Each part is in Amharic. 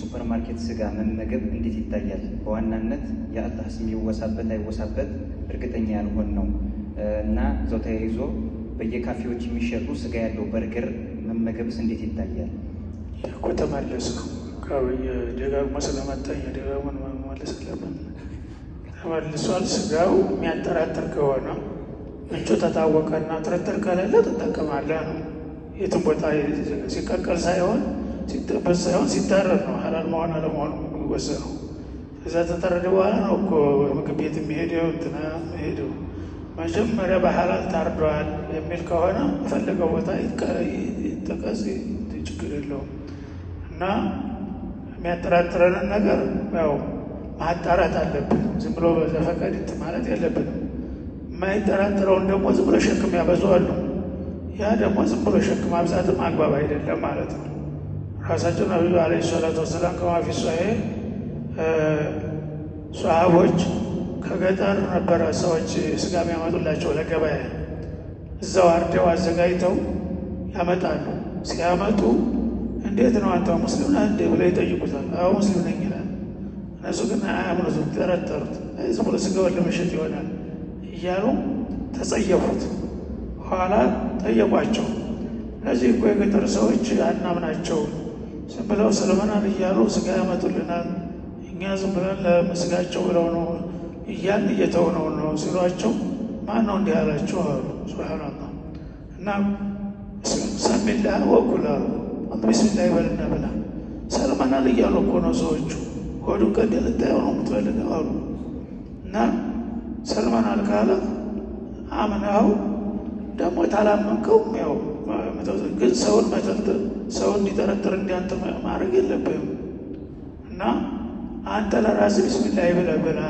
የሱፐር ማርኬት ስጋ መመገብ እንዴት ይታያል? በዋናነት የአላህ ስም ይወሳበት አይወሳበት እርግጠኛ ያልሆን ነው እና ዘው ተያይዞ በየካፌዎች የሚሸጡ ስጋ ያለው በርገር መመገብስ እንዴት ይታያል? ተመለሰ ደጋግሞ ስለመጣኝ ደጋግሞ መመለስ ለምን ተመልሷል። ስጋው የሚያጠራጥር ከሆነ ምንጩ ተታወቀና ጥርጥር ከሌለ ትጠቀማለህ ነው። የትም ቦታ ሲቀቀል ሳይሆን ሲጠበስ ሳይሆን ሲታረድ ነው ሐላል መሆን አለመሆኑ የሚወሰነው። እዛ ተጠረደ በኋላ ነው እኮ ምግብ ቤት የሚሄደው እንትና የሚሄደው። መጀመሪያ በሐላል ታርዷል የሚል ከሆነ የፈለገው ቦታ ይጠቀስ፣ ችግር የለውም። እና የሚያጠራጥረንን ነገር ያው ማጣራት አለብን። ዝም ብሎ በዘፈቀድ ማለት የለብንም። የማይጠራጥረውን ደግሞ ዝም ብሎ ሸክም ያበዛዋሉ። ያ ደግሞ ዝም ብሎ ሸክም ማብዛትም አግባብ አይደለም ማለት ነው። ራሳቸው ነቢዩ ዓለይሂ ሰላቱ ወሰላም ከማፊ ሶሒህ ሷሃቦች ከገጠር ነበረ ሰዎች ስጋ የሚያመጡላቸው ለገበያ። እዛው አርደው አዘጋጅተው ያመጣሉ። ሲያመጡ እንዴት ነው አንተ ሙስሊም ነህ እንዴ ብለው ይጠይቁታል። አዎ ሙስሊም ነኝ ይላል። እነሱ ግን አያምኑትም፣ ጠረጠሩት። ዝም ብሎ ስጋውን ለመሸጥ ይሆናል እያሉ ተጸየፉት። ኋላ ጠየቋቸው። እነዚህ እኮ የገጠር ሰዎች አናምናቸው፣ ዝም ብለው ሰለመናል እያሉ ስጋ ያመጡልናል፣ እኛ ዝም ብለን ለመስጋቸው ብለው ነው እያን እየተውነው ነው ሲሏቸው፣ ማን ነው እንዲህ ያላቸው አሉ። ሱብሃንአላህ። እና ሰሚላህ ወኩል አሉ። ቢስሚላህ ይበልና ብላ ሰለመናል እያሉ እኮ ነው ሰዎቹ። ሆዱን ቀደል ልታየው ነው የምትፈልገው አሉ። እና ሰለመናል ካለ አምናው ደግሞ ታላመንከው ያው ግን ሰውን መጠርጠር ሰውን እንዲጠረጥር እንዲያንተ ማድረግ የለብህም። እና አንተ ለራስህ ቢስሚላህ ብለህ ብላ።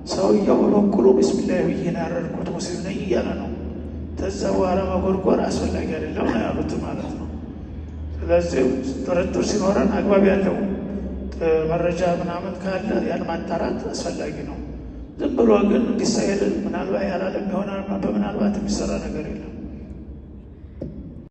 ሰውየው በበኩሉ ቢስሚላህ ብዬ ነው ያረድኩት ሙስሊም ነኝ እያለ ነው። ከዛ በኋላ መጎርጎር አስፈላጊ አይደለም ነው ያሉት ማለት ነው። ስለዚህ ጥርጥር ሲኖረን አግባብ ያለው መረጃ ምናምን ካለ ያን ማጣራት አስፈላጊ ነው። ዝም ብሎ ግን እንዲሳይል ምናልባት ያላለም ይሆናል በምናልባት የሚሰራ ነገር የለም።